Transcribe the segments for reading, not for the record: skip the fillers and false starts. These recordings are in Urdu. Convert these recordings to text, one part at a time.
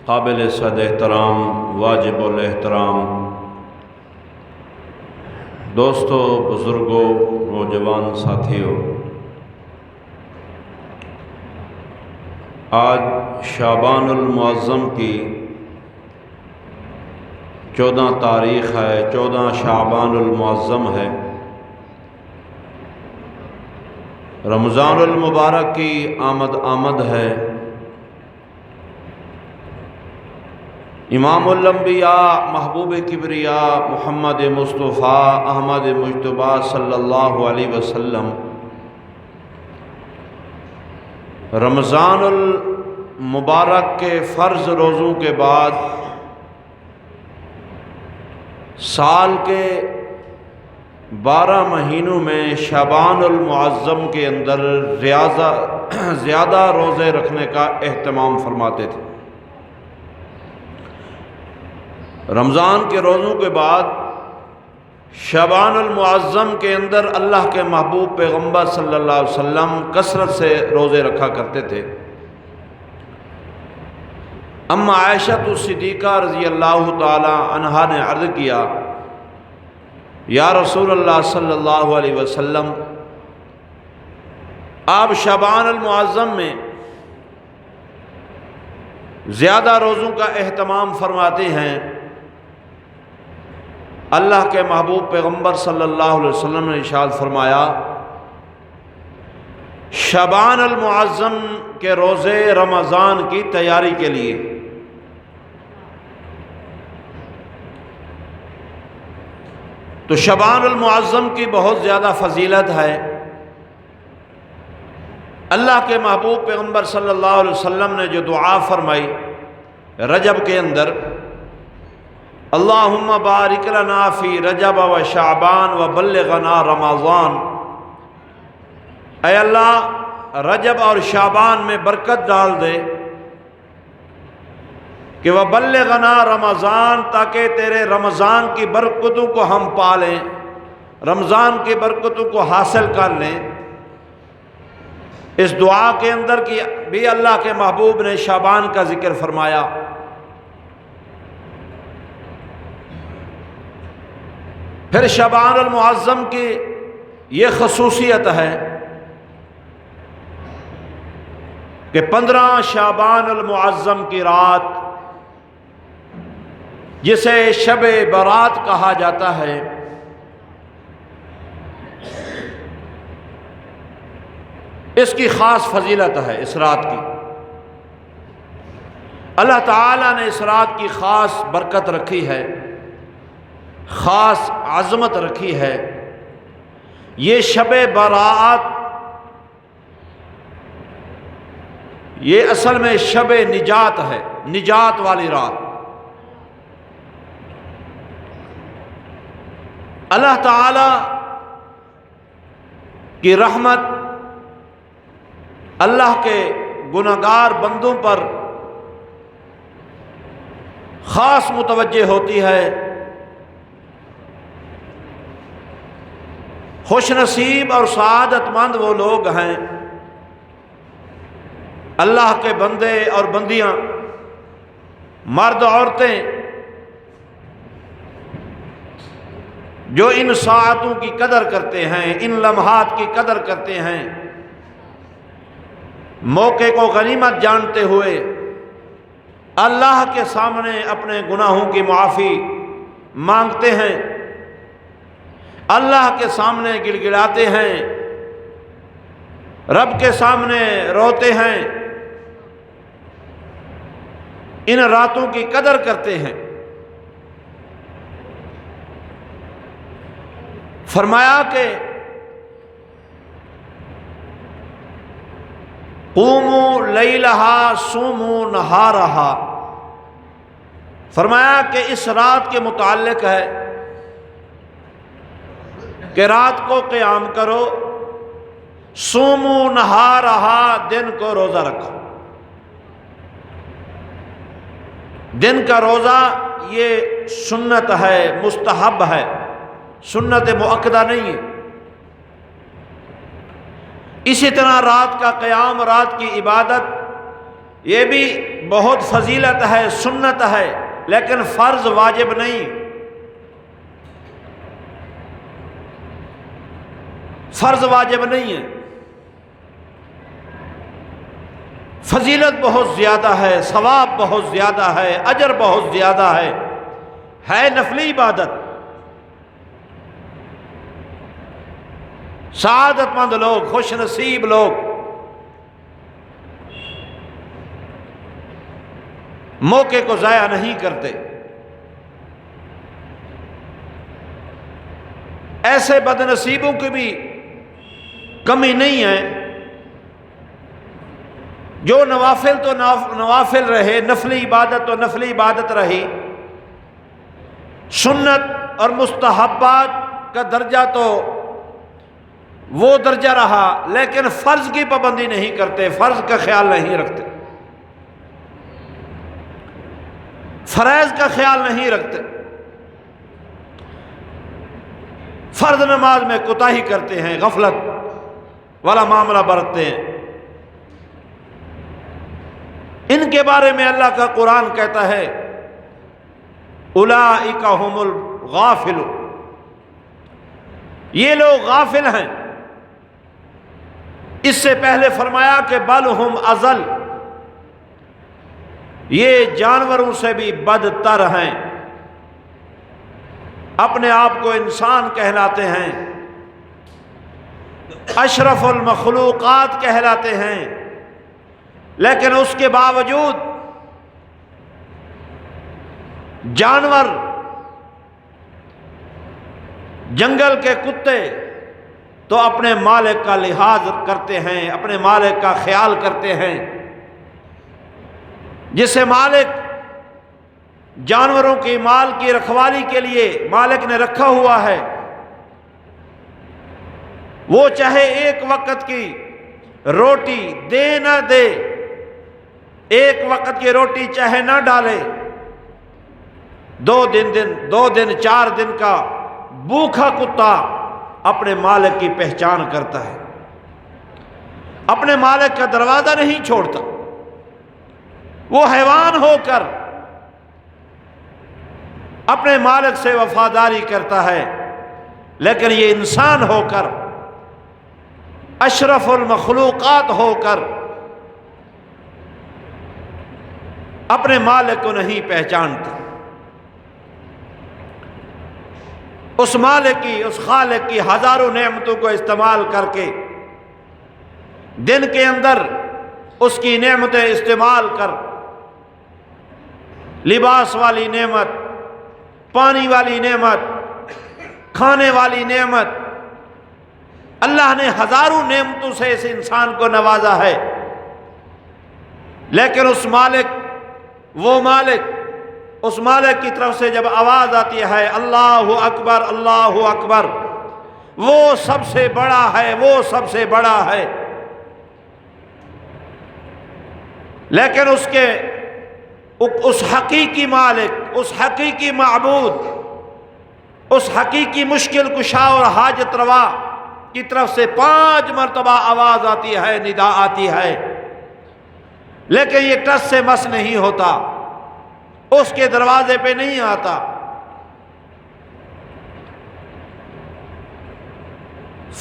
قابل صد احترام، واجب الاحترام دوستو، بزرگوں، نوجوان ساتھیوں، آج شعبان المعظم کی 14 تاریخ ہے، 14 شعبان المعظم ہے۔ رمضان المبارک کی آمد ہے۔ امام الانبیاء، محبوب کبریاء، محمد مصطفیٰ احمد مجتبیٰ صلی اللہ علیہ وسلم رمضان المبارک کے فرض روزوں کے بعد سال کے 12 مہینوں میں شعبان المعظم کے اندر زیادہ روزے رکھنے کا اہتمام فرماتے تھے۔ رمضان کے روزوں کے بعد شعبان المعظم کے اندر اللہ کے محبوب پیغمبر صلی اللہ علیہ وسلم کثرت سے روزے رکھا کرتے تھے۔ اما عائشہ صدیقہ رضی اللہ تعالی عنہا نے عرض کیا، یا رسول اللہ صلی اللہ علیہ وسلم، آپ شعبان المعظم میں زیادہ روزوں کا اہتمام فرماتے ہیں۔ اللہ کے محبوب پیغمبر صلی اللہ علیہ وسلم نے ارشاد فرمایا، شعبان المعظم کے روزے رمضان کی تیاری کے لیے۔ تو شعبان المعظم کی بہت زیادہ فضیلت ہے۔ اللہ کے محبوب پیغمبر صلی اللہ علیہ وسلم نے جو دعا فرمائی رجب کے اندر، اللہم بارک لنا فی رجب و شعبان و بلغنا رمضان، اے اللہ رجب اور شعبان میں برکت ڈال دے کہ وہ بلغنا رمضان، تاکہ تیرے رمضان کی برکتوں کو ہم پالیں، رمضان کی برکتوں کو حاصل کر لیں۔ اس دعا کے اندر کی بھی اللہ کے محبوب نے شعبان کا ذکر فرمایا۔ پھر شعبان المعظم کی یہ خصوصیت ہے کہ 15 شعبان المعظم کی رات، جسے شب برات کہا جاتا ہے، اس کی خاص فضیلت ہے۔ اس رات کی اللہ تعالیٰ نے اس رات کی خاص برکت رکھی ہے، خاص عظمت رکھی ہے۔ یہ شب برات، یہ اصل میں شب نجات ہے، نجات والی رات۔ اللہ تعالی کی رحمت اللہ کے گنہگار بندوں پر خاص متوجہ ہوتی ہے۔ خوش نصیب اور سعادت مند وہ لوگ ہیں، اللہ کے بندے اور بندیاں، مرد عورتیں، جو ان ساعتوں کی قدر کرتے ہیں، ان لمحات کی قدر کرتے ہیں، موقع کو غنیمت جانتے ہوئے اللہ کے سامنے اپنے گناہوں کی معافی مانگتے ہیں، اللہ کے سامنے گڑگڑاتے ہیں، رب کے سامنے روتے ہیں، ان راتوں کی قدر کرتے ہیں۔ فرمایا کہ قوموا لیلہا صوموا نہارہا، فرمایا کہ اس رات کے متعلق ہے کہ رات کو قیام کرو، صوموا نہارہا، دن کو روزہ رکھو۔ دن کا روزہ یہ سنت ہے، مستحب ہے، سنت مؤکدہ نہیں ہے۔ اسی طرح رات کا قیام، رات کی عبادت، یہ بھی بہت فضیلت ہے، سنت ہے، لیکن فرض واجب نہیں۔ فرض واجب نہیں ہے، فضیلت بہت زیادہ ہے، ثواب بہت زیادہ ہے، اجر بہت زیادہ ہے نفلی عبادت۔ سعادت مند لوگ، خوش نصیب لوگ موقع کو ضائع نہیں کرتے۔ ایسے بد نصیبوں کی بھی کمی نہیں ہے جو نوافل تو نوافل رہے، نفلی عبادت تو نفلی عبادت رہی، سنت اور مستحبات کا درجہ تو وہ درجہ رہا، لیکن فرض کی پابندی نہیں کرتے، فرض کا خیال نہیں رکھتے، فرائض کا خیال نہیں رکھتے، فرض نماز میں کوتاہی کرتے ہیں، غفلت والا معاملہ برتتے ہیں۔ ان کے بارے میں اللہ کا قرآن کہتا ہے اولئک ھم الغافلون، یہ لوگ غافل ہیں۔ اس سے پہلے فرمایا کہ بل ہم اضل، یہ جانوروں سے بھی بدتر ہیں، اپنے آپ کو انسان کہلاتے ہیں، اشرف المخلوقات کہلاتے ہیں، لیکن اس کے باوجود جانور، جنگل کے کتے تو اپنے مالک کا لحاظ کرتے ہیں، اپنے مالک کا خیال کرتے ہیں۔ جسے مالک جانوروں کی مال کی رکھوالی کے لیے مالک نے رکھا ہوا ہے، وہ چاہے ایک وقت کی روٹی دے نہ دے، ایک وقت کی روٹی چاہے نہ ڈالے، دو دن 4 دن کا بھوکا کتا اپنے مالک کی پہچان کرتا ہے، اپنے مالک کا دروازہ نہیں چھوڑتا، وہ حیوان ہو کر اپنے مالک سے وفاداری کرتا ہے، لیکن یہ انسان ہو کر، اشرف المخلوقات ہو کر اپنے مالک کو نہیں پہچانتا۔ اس مالک کی، اس خالق کی ہزاروں نعمتوں کو استعمال کر کے دن کے اندر اس کی نعمتیں استعمال کر، لباس والی نعمت، پانی والی نعمت، کھانے والی نعمت، اللہ نے ہزاروں نعمتوں سے اس انسان کو نوازا ہے، لیکن اس مالک، وہ مالک، اس مالک کی طرف سے جب آواز آتی ہے اللہ اکبر اللہ اکبر، وہ سب سے بڑا ہے، وہ سب سے بڑا ہے، لیکن اس حقیقی مالک، اس حقیقی معبود، اس حقیقی مشکل کشا اور حاجت روا کی طرف سے 5 مرتبہ آواز آتی ہے، ندا آتی ہے، لیکن یہ ٹس سے مس نہیں ہوتا، اس کے دروازے پہ نہیں آتا۔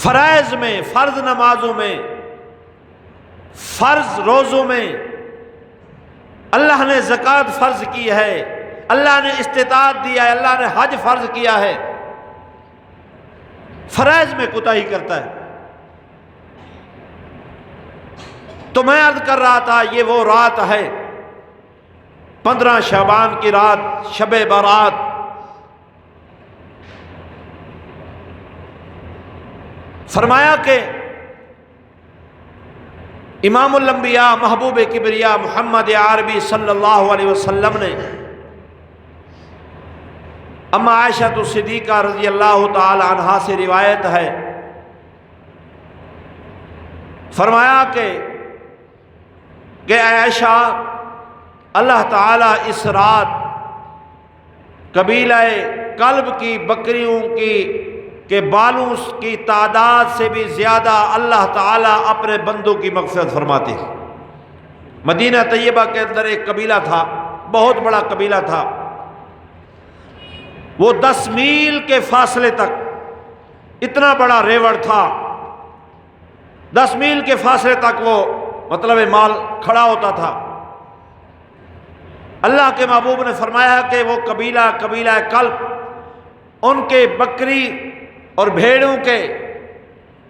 فرائض میں، فرض نمازوں میں، فرض روزوں میں اللہ نے زکوٰۃ فرض کی ہے، اللہ نے استطاعت دیا ہے، اللہ نے حج فرض کیا ہے، فرائض میں کوتاہی کرتا ہے۔ تو میں عرض کر رہا تھا، یہ وہ رات ہے 15 شعبان کی رات، شب برات، فرمایا کہ امام الانبیاء محبوب کبریا محمد عربی صلی اللہ علیہ وسلم نے اما عائشہ صدیقہ رضی اللہ تعالی عنہا سے روایت ہے، فرمایا کہ عائشہ، اللہ تعالیٰ اس رات قبیلہ کلب کی بکریوں کے بالوں کی تعداد سے بھی زیادہ اللہ تعالیٰ اپنے بندوں کی مغفرت فرماتے ہیں۔ مدینہ طیبہ کے اندر ایک قبیلہ تھا، بہت بڑا قبیلہ تھا، وہ 10 میل کے فاصلے تک اتنا بڑا ریوڑ تھا، 10 میل کے فاصلے تک وہ مطلب مال کھڑا ہوتا تھا۔ اللہ کے محبوب نے فرمایا کہ وہ قبیلہ کلب، ان کے بکری اور بھیڑوں کے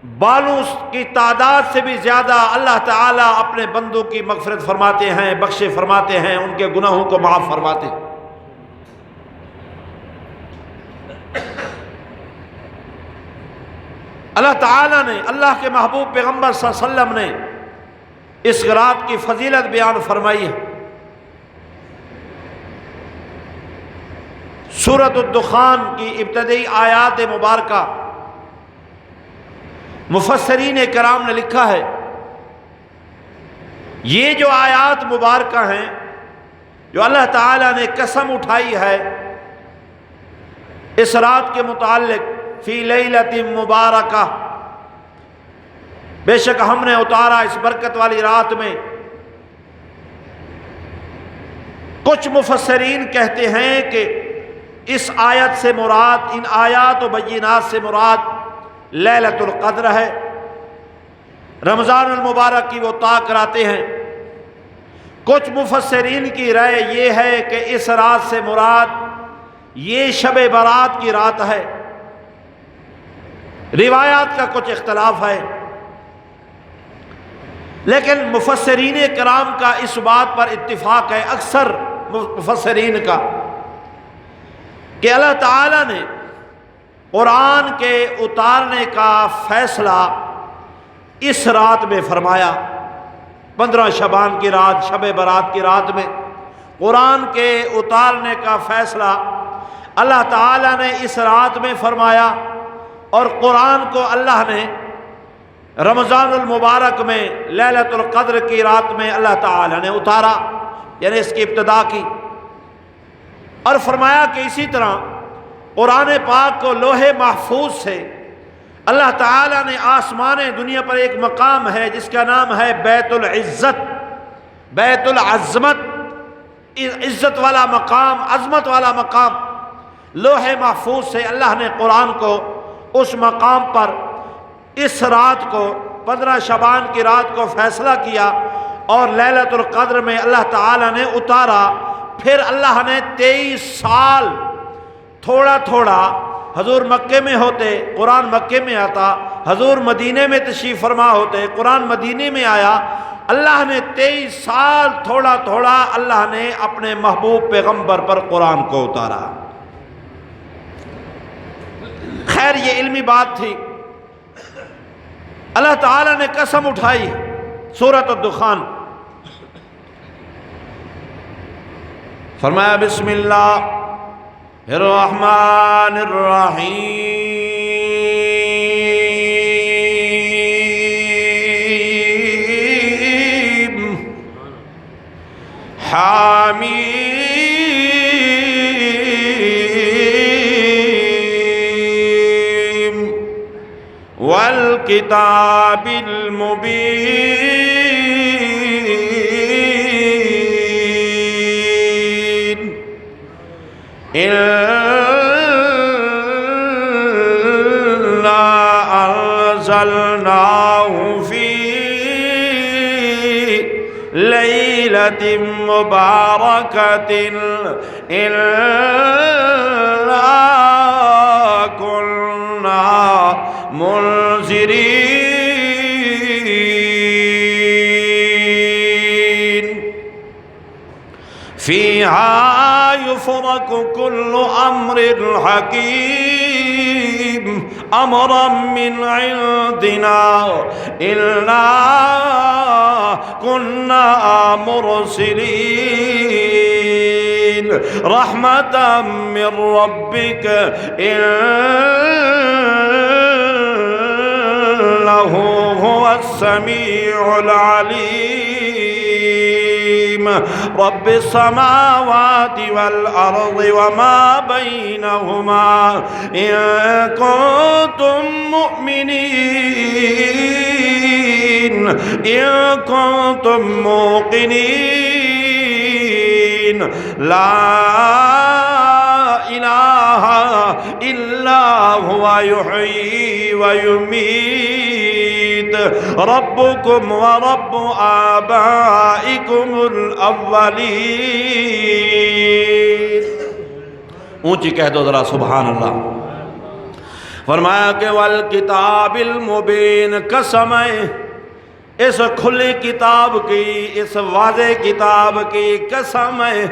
بالوں کی تعداد سے بھی زیادہ اللہ تعالیٰ اپنے بندوں کی مغفرت فرماتے ہیں، بخشے فرماتے ہیں، ان کے گناہوں کو معاف فرماتے ہیں۔ اللہ تعالیٰ نے، اللہ کے محبوب پیغمبر صلی اللہ علیہ وسلم نے اس رات کی فضیلت بیان فرمائی ہے۔ سورۃ الدخان کی ابتدائی آیات مبارکہ مفسرین کرام نے لکھا ہے، یہ جو آیات مبارکہ ہیں جو اللہ تعالیٰ نے قسم اٹھائی ہے اس رات کے متعلق، فی لیلۃ مبارکہ، بے شک ہم نے اتارا اس برکت والی رات میں، کچھ مفسرین کہتے ہیں کہ اس آیت سے مراد، ان آیات و بینات سے مراد لیلۃ القدر ہے۔ رمضان المبارک کی وہ طاق کراتے ہیں۔ کچھ مفسرین کی رائے یہ ہے کہ اس رات سے مراد یہ شب برات کی رات ہے۔ روایات کا کچھ اختلاف ہے، لیکن مفسرین کرام کا اس بات پر اتفاق ہے، اکثر مفسرین کا، کہ اللہ تعالیٰ نے قرآن کے اتارنے کا فیصلہ اس رات میں فرمایا، 15 شعبان کی رات، شب برات کی رات میں قرآن کے اتارنے کا فیصلہ اللہ تعالیٰ نے اس رات میں فرمایا، اور قرآن کو اللہ نے رمضان المبارک میں لیلۃ القدر کی رات میں اللہ تعالیٰ نے اتارا، یعنی اس کی ابتدا کی، اور فرمایا کہ اسی طرح قرآن پاک کو لوح محفوظ سے اللہ تعالیٰ نے آسمان دنیا پر ایک مقام ہے جس کا نام ہے بیت العزت، بیت العظمت، عزت والا مقام، عظمت والا مقام، لوح محفوظ سے اللہ نے قرآن کو اس مقام پر اس رات کو 15 شعبان کی رات کو فیصلہ کیا، اور لیلۃ القدر میں اللہ تعالیٰ نے اتارا۔ پھر اللہ نے 23 سال تھوڑا تھوڑا، حضور مکے میں ہوتے قرآن مکے میں آتا، حضور مدینے میں تشریف فرما ہوتے قرآن مدینے میں آیا، اللہ نے 23 سال تھوڑا تھوڑا اللہ نے اپنے محبوب پیغمبر پر قرآن کو اتارا۔ خیر یہ علمی بات تھی، اللہ تعالیٰ نے قسم اٹھائی، سورۃ الدخان، فرمایا بسم اللہ الرحمن الرحیم، حامیم والکتاب المبین، أنزلناه في ليلة مباركة إنا كنا منذرين فيها يفرق كل أمر حكيم أمرا من عندنا إنا كنا مرسلين رحمة من ربك إنه هو السميع العليم رب السماوات والأرض وما بينهما إن كنتم مؤمنين إن كنتم موقنين لا إله إلا هو يحيي ويميت ربكم ورب آبائكم الأولين. اونچی کہہ دو ذرا سبحان اللہ. فرمایا کہ والکتاب المبین، قسم ہے اس کھلی کتاب کی، اس واضح کتاب کی، قسم ہے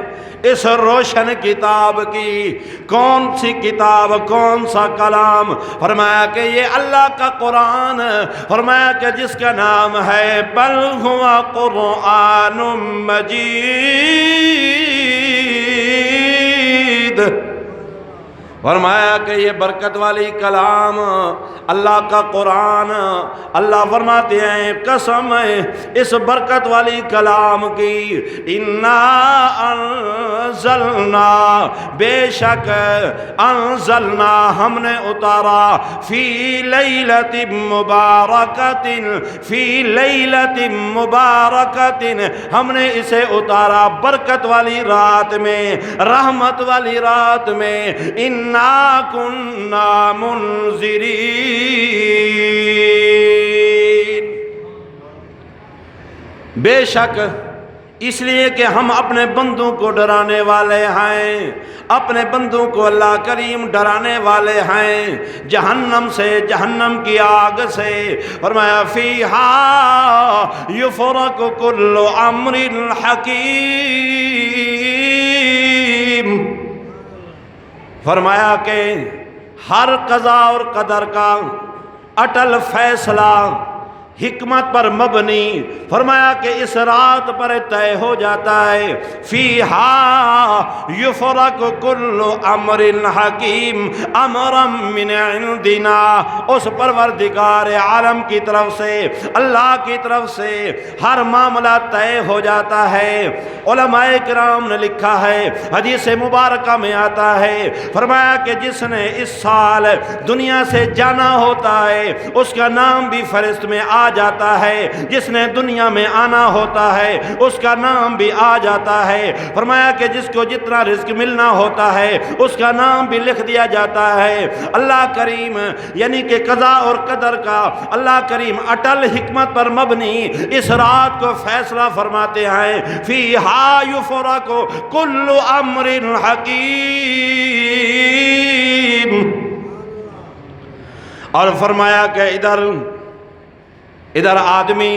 اس روشن کتاب کی. کون سی کتاب، کون سا کلام؟ فرمایا کہ یہ اللہ کا قرآن. فرمایا کہ جس کا نام ہے بل ہوا قرآن مجید. فرمایا کہ یہ برکت والی کلام اللہ کا قرآن. اللہ فرماتے ہیں قسم ہے اس برکت والی کلام کی. انا انزلنا، بے شک انزلنا ہم نے اتارا، فی لیلۃ مبارکۃ، فی لیلۃ مبارکۃ ہم نے اسے اتارا برکت والی رات میں، رحمت والی رات میں. انا کننا منذرین، بے شک اس لیے کہ ہم اپنے بندوں کو ڈرانے والے ہیں، اپنے بندوں کو اللہ کریم ڈرانے والے ہیں جہنم سے، جہنم کی آگ سے. فرمایا فیہا یفرق کل امر حکیم. فرمایا کہ ہر قضا اور قدر کا اٹل فیصلہ حکمت پر مبنی، فرمایا کہ اس رات پر طے ہو جاتا ہے. فیہا یفرق کل امر حکیم امرا من عندنا، اس پروردگار عالم کی طرف سے، اللہ کی طرف سے ہر معاملہ طے ہو جاتا ہے. علماء کرام نے لکھا ہے، حدیث مبارکہ میں آتا ہے، فرمایا کہ جس نے اس سال دنیا سے جانا ہوتا ہے اس کا نام بھی فہرست میں آ جاتا ہے، جس نے دنیا میں آنا ہوتا ہے اس کا نام بھی آ جاتا ہے. فرمایا کہ جس کو جتنا رزق ملنا ہوتا ہے اس کا نام بھی لکھ دیا جاتا ہے. اللہ کریم یعنی کہ قضا اور قدر کا اللہ کریم اٹل حکمت پر مبنی اس رات کو فیصلہ فرماتے ہیں. فیہا یفرق کل امر حکیم. اور فرمایا کہ ادھر آدمی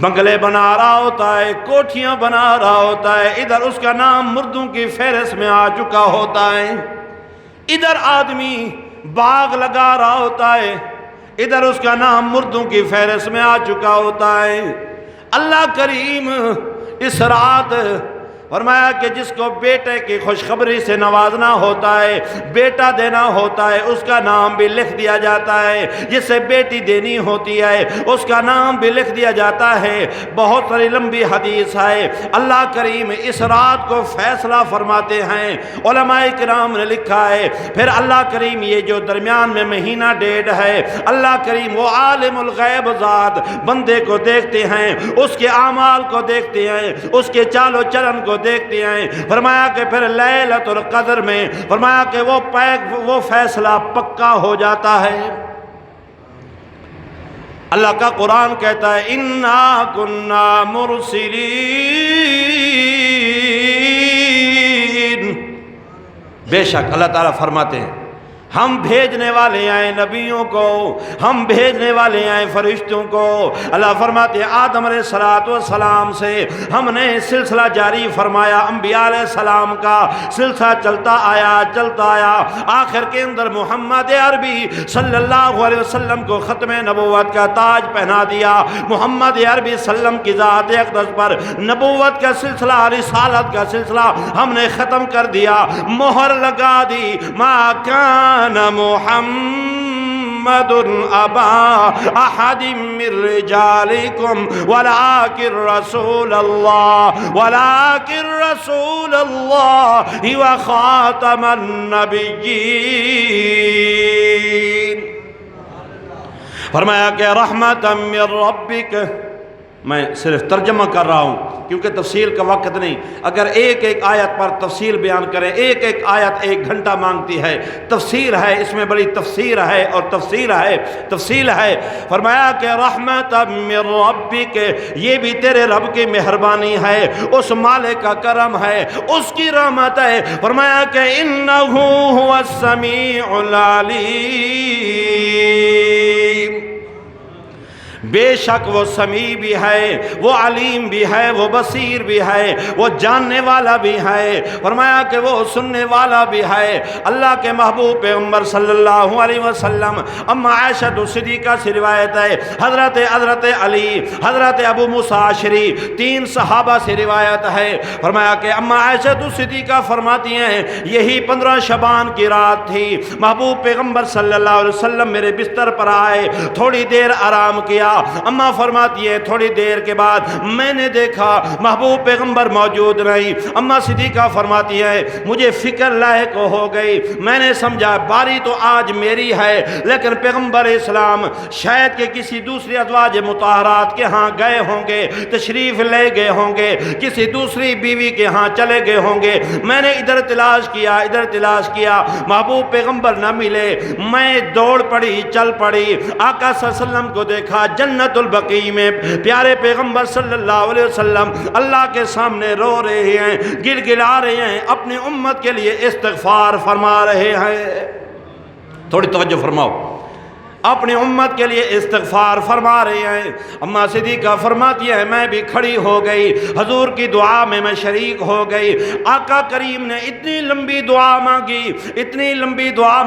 بنگلے بنا رہا ہوتا ہے، کوٹھیاں بنا رہا ہوتا ہے، ادھر اس کا نام مردوں کی فہرست میں آ چکا ہوتا ہے. ادھر آدمی باغ لگا رہا ہوتا ہے، ادھر اس کا نام مردوں کی فہرست میں آ چکا ہوتا ہے. اللہ کریم اس رات فرمایا کہ جس کو بیٹے کی خوشخبری سے نوازنا ہوتا ہے، بیٹا دینا ہوتا ہے، اس کا نام بھی لکھ دیا جاتا ہے. جسے بیٹی دینی ہوتی ہے اس کا نام بھی لکھ دیا جاتا ہے. بہت ساری لمبی حدیث ہے. اللہ کریم اس رات کو فیصلہ فرماتے ہیں. علماء کرام نے لکھا ہے پھر اللہ کریم یہ جو درمیان میں مہینہ ڈیڑھ ہے، اللہ کریم وہ عالم الغیب ذات بندے کو دیکھتے ہیں، اس کے اعمال کو دیکھتے ہیں، اس کے چال و چلن کو دیکھتے ہیں. فرمایا کہ پھر لیلۃ القدر میں فرمایا کہ وہ فیصلہ پکا ہو جاتا ہے. اللہ کا قرآن کہتا ہے انا کننا مرسلین، بے شک اللہ تعالیٰ فرماتے ہیں ہم بھیجنے والے ہیں نبیوں کو، ہم بھیجنے والے ہیں فرشتوں کو. اللہ فرماتے ہیں آدم علیہ السلام سے ہم نے سلسلہ جاری فرمایا، انبیاء علیہ السلام کا سلسلہ چلتا آیا، آخر کے اندر محمد عربی صلی اللہ علیہ وسلم کو ختم نبوت کا تاج پہنا دیا. محمد عربی وسلم کی ذات اقدس پر نبوت کا سلسلہ، رسالت کا سلسلہ ہم نے ختم کر دیا، مہر لگا دی. ما کان محمد محمد ابا احد من رجالکم ولکن رسول اللہ وخاتم النبیین۔ فرمایا کہ رحمت من ربک، میں صرف ترجمہ کر رہا ہوں کیونکہ تفصیل کا وقت نہیں، اگر ایک ایک آیت پر تفصیل بیان کریں، ایک ایک آیت 1 گھنٹہ مانگتی ہے، تفسیر ہے اس میں، بڑی تفسیر ہے اور تفصیل ہے۔ فرمایا کہ رحمت من ربک، یہ بھی تیرے رب کی مہربانی ہے، اس مالک کا کرم ہے، اس کی رحمت ہے۔ فرمایا کہ انہ هو السمیع العلیم، بے شک وہ سمیع بھی ہے، وہ علیم بھی ہے، وہ بصیر بھی ہے، وہ جاننے والا بھی ہے، فرمایا کہ وہ سننے والا بھی ہے۔ اللہ کے محبوب پیغمبر صلی اللہ علیہ وسلم، اما عائشہ صدیقہ سے روایت ہے، حضرت علی، حضرت ابو موسیٰ اشعری، 3 صحابہ سے روایت ہے۔ فرمایا کہ اما عائشہ صدیقہ فرماتی ہیں یہی 15 شعبان کی رات تھی، محبوب پیغمبر صلی اللہ علیہ وسلم میرے بستر پر آئے، تھوڑی دیر آرام کیا، اماں فرماتی ہے تھوڑی دیر کے بعد میں نے دیکھا محبوب پیغمبر موجود نہیں۔ اماں صدیقہ فرماتی ہے مجھے فکر لاحق ہو گئی، میں نے سمجھا باری تو آج میری ہے، لیکن پیغمبر اسلام شاید کہ کسی دوسری ازواج مطہرات کے ہاں گئے ہوں گے، تشریف لے گئے ہوں گے، کسی دوسری بیوی کے ہاں چلے گئے ہوں گے۔ میں نے ادھر تلاش کیا، محبوب پیغمبر نہ ملے، میں دوڑ پڑی، چل پڑی، آقا صلی اللہ علیہ وسلم کو دیکھا جنت البقیع میں، پیارے پیغمبر صلی اللہ علیہ وسلم اللہ کے سامنے رو رہے ہیں، گڑگڑا رہے ہیں، اپنی امت کے لیے استغفار فرما رہے ہیں۔ تھوڑی توجہ فرماؤ، اپنی امت کے لیے استغفار فرما رہے ہیں۔ اماں صدیقہ فرماتی ہے میں بھی کھڑی ہو گئی، حضور کی دعا میں میں شریک ہو گئی۔ آقا کریم نے اتنی لمبی دعا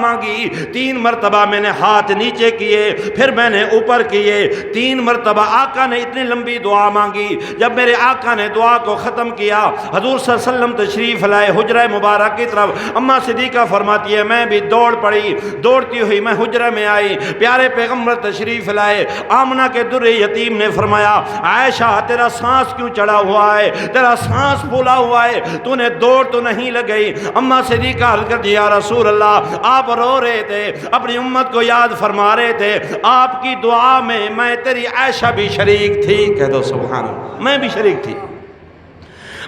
مانگی، 3 مرتبہ میں نے ہاتھ نیچے کیے، پھر میں نے اوپر کیے، 3 مرتبہ آقا نے اتنی لمبی دعا مانگی۔ جب میرے آقا نے دعا کو ختم کیا، حضور صلی اللہ علیہ وسلم تشریف لائے حجرہ مبارک کی طرف۔ اماں صدیقہ فرماتی ہے میں بھی دوڑ پڑی، دوڑتی ہوئی میں حجرہ میں آئی، پیارے پیغمبر تشریف لائے۔ آمنہ کے در یتیم نے فرمایا عائشہ تیرا سانس کیوں چڑھا ہوا ہے، تیرا سانس پھولا ہوا ہے، تو نے دوڑ تو نہیں لگئی؟ اماں صدیقہ عرض کرتی یا رسول اللہ آپ رو رہے تھے، اپنی امت کو یاد فرما رہے تھے، آپ کی دعا میں تیری عائشہ بھی شریک تھی۔ کہہ دو سبحان اللہ، میں بھی شریک تھی۔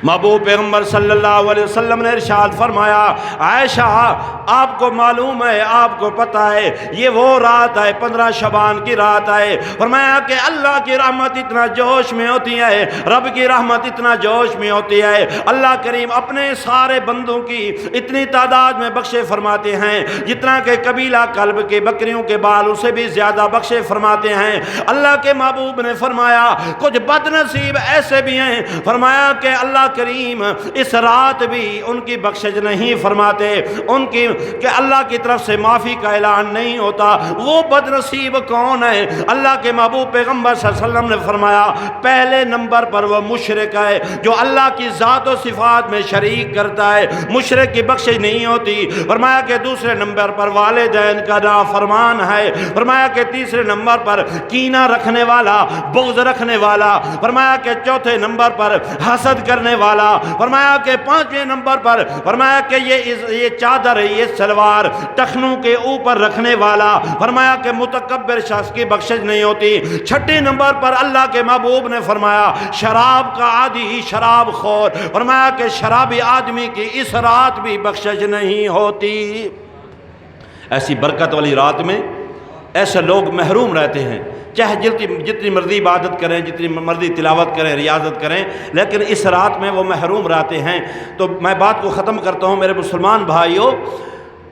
محبوب پیغمبر صلی اللہ علیہ وسلم نے ارشاد فرمایا عائشہ آپ کو معلوم ہے، آپ کو پتہ ہے یہ وہ رات ہے 15 شعبان کی رات ہے۔ فرمایا کہ اللہ کی رحمت اتنا جوش میں ہوتی ہے، رب کی رحمت اتنا جوش میں ہوتی ہے، اللہ کریم اپنے سارے بندوں کی اتنی تعداد میں بخشے فرماتے ہیں جتنا کہ قبیلہ کلب کے بکریوں کے بال اسے بھی زیادہ بخشے فرماتے ہیں۔ اللہ کے محبوب نے فرمایا کچھ بد نصیب ایسے بھی ہیں، فرمایا کہ اللہ کریم اس رات بھی ان کی بخشش نہیں فرماتے، ان کی کہ اللہ کی طرف سے معافی کا اعلان نہیں ہوتا۔ وہ بد نصیب کون ہے؟ اللہ کے محبوب پیغمبر صلی اللہ علیہ وسلم نے فرمایا پہلے نمبر پر وہ مشرک ہے جو اللہ کی ذات و صفات میں شریک کرتا ہے، مشرک کی بخشش نہیں ہوتی۔ فرمایا کہ دوسرے نمبر پر والدین کا نافرمان ہے، فرمایا کہ تیسرے نمبر پر کینہ رکھنے والا، بغض رکھنے والا، فرمایا کہ چوتھے نمبر پر حسد کرنے والا، فرمایا کہ 5ویں نمبر پر فرمایا کہ یہ چادر ہے، یہ سلوار ٹخنوں کے اوپر رکھنے والا، فرمایا کہ متکبر شخص کی بخشش نہیں ہوتی۔ 6 نمبر پر اللہ کے محبوب نے فرمایا شراب کا عادی، شراب خور، فرمایا کہ شرابی آدمی کی اس رات بھی بخشش نہیں ہوتی۔ ایسی برکت والی رات میں ایسے لوگ محروم رہتے ہیں، چاہے جتنی مرضی عبادت کریں، جتنی مرضی تلاوت کریں، ریاضت کریں، لیکن اس رات میں وہ محروم رہتے ہیں۔ تو میں بات کو ختم کرتا ہوں میرے مسلمان بھائیوں،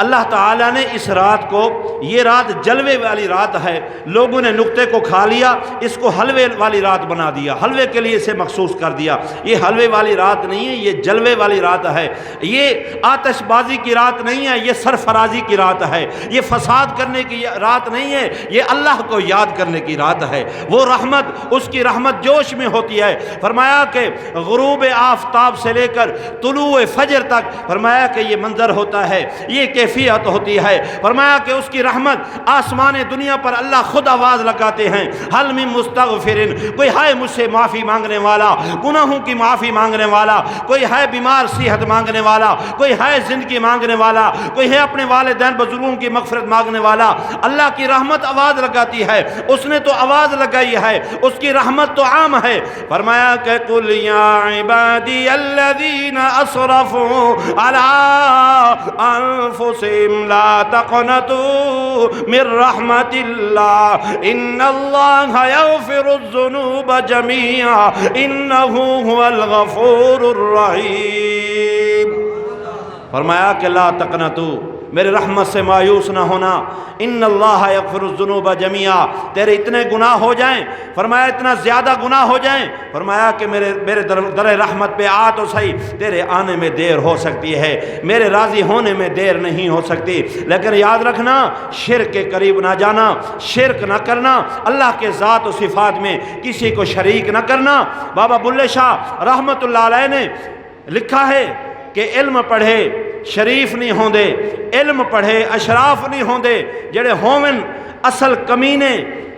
اللہ تعالیٰ نے اس رات کو، یہ رات جلوے والی رات ہے، لوگوں نے نقطے کو کھا لیا، اس کو حلوے والی رات بنا دیا، حلوے کے لیے اسے مخصوص کر دیا۔ یہ حلوے والی رات نہیں ہے، یہ جلوے والی رات ہے، یہ آتش بازی کی رات نہیں ہے، یہ سرفرازی کی رات ہے، یہ فساد کرنے کی رات نہیں ہے، یہ اللہ کو یاد کرنے کی رات ہے۔ وہ رحمت، اس کی رحمت جوش میں ہوتی ہے۔ فرمایا کہ غروب آفتاب سے لے کر طلوع فجر تک فرمایا کہ یہ منظر ہوتا ہے، یہ کہ کیفیت ہوتی ہے۔ فرمایا کہ اس کی رحمت آسمان دنیا پر اللہ خود آواز لگاتے ہیں، حل من مستغفرین، کوئی ہے مجھ سے معافی مانگنے والا، گناہوں کی معافی مانگنے والا، کوئی ہے بیمار صحت مانگنے والا، کوئی ہے زندگی مانگنے والا، کوئی ہے اپنے والدین بزرگوں کی مغفرت مانگنے والا۔ اللہ کی رحمت آواز لگاتی ہے، اس نے تو آواز لگائی ہے، اس کی رحمت تو عام ہے۔ فرمایا کہ قل یا عبادی الذین اسرفوا علی انفسہم لا تقنطوا من رحمت اللہ ان اللہ یغفر الذنوب جميعا انہ هو الغفور الرحیم۔ فرمایا کہ لا تقنطوا، میرے رحمت سے مایوس نہ ہونا، ان اللہ یغفر الذنوب جميعا، تیرے اتنے گناہ ہو جائیں، فرمایا اتنا زیادہ گناہ ہو جائیں، فرمایا کہ میرے در رحمت پہ آ تو صحیح، تیرے آنے میں دیر ہو سکتی ہے، میرے راضی ہونے میں دیر نہیں ہو سکتی، لیکن یاد رکھنا شرک کے قریب نہ جانا، شرک نہ کرنا، اللہ کے ذات و صفات میں کسی کو شریک نہ کرنا۔ بابا بلے شاہ رحمت اللہ علیہ نے لکھا ہے کہ علم پڑھے شریف نہیں ہوندے، علم پڑھے اشراف نہیں ہوندے، جڑے ہومن اصل کمینے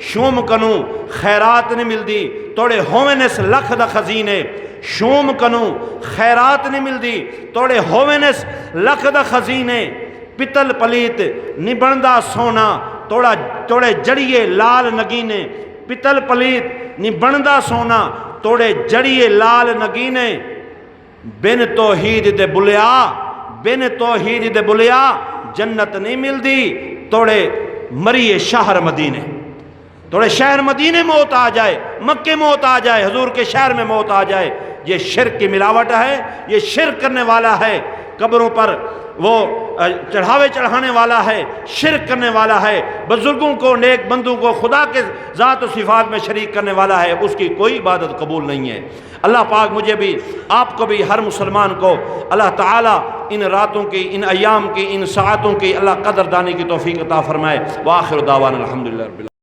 شوم کنو خیرات نہیں ملدی، توڑے ہومن اس لکھ دا خزینے، شوم کنو خیرات نہیں ملدی، توڑے ہومن اس لکھ دا خزینے، پتل پلیت نہیں بندا سونا، توڑے جڑیے لال نگینے، پتل پلیت نہیں بندا سونا، توڑے جڑیے لال نگینے، بن توحید دے بلیا، بن توحید دے بلیا جنت نہیں ملدی، توڑے مریے شہر مدینے، توڑے شہر مدینے موت آ جائے، مکے موت آ جائے، حضور کے شہر میں موت آ جائے، یہ شرک کی ملاوٹ ہے، یہ شرک کرنے والا ہے، قبروں پر وہ چڑھاوے چڑھانے والا ہے، شرک کرنے والا ہے، بزرگوں کو نیک بندوں کو خدا کے ذات و صفات میں شریک کرنے والا ہے، اس کی کوئی عبادت قبول نہیں ہے۔ اللہ پاک مجھے بھی آپ کو بھی ہر مسلمان کو اللہ تعالیٰ ان راتوں کی، ان ایام کی، ان ساعتوں کی اللہ قدر دانی کی توفیق عطا فرمائے۔ وآخر دعوانا الحمدللہ رب العالمین۔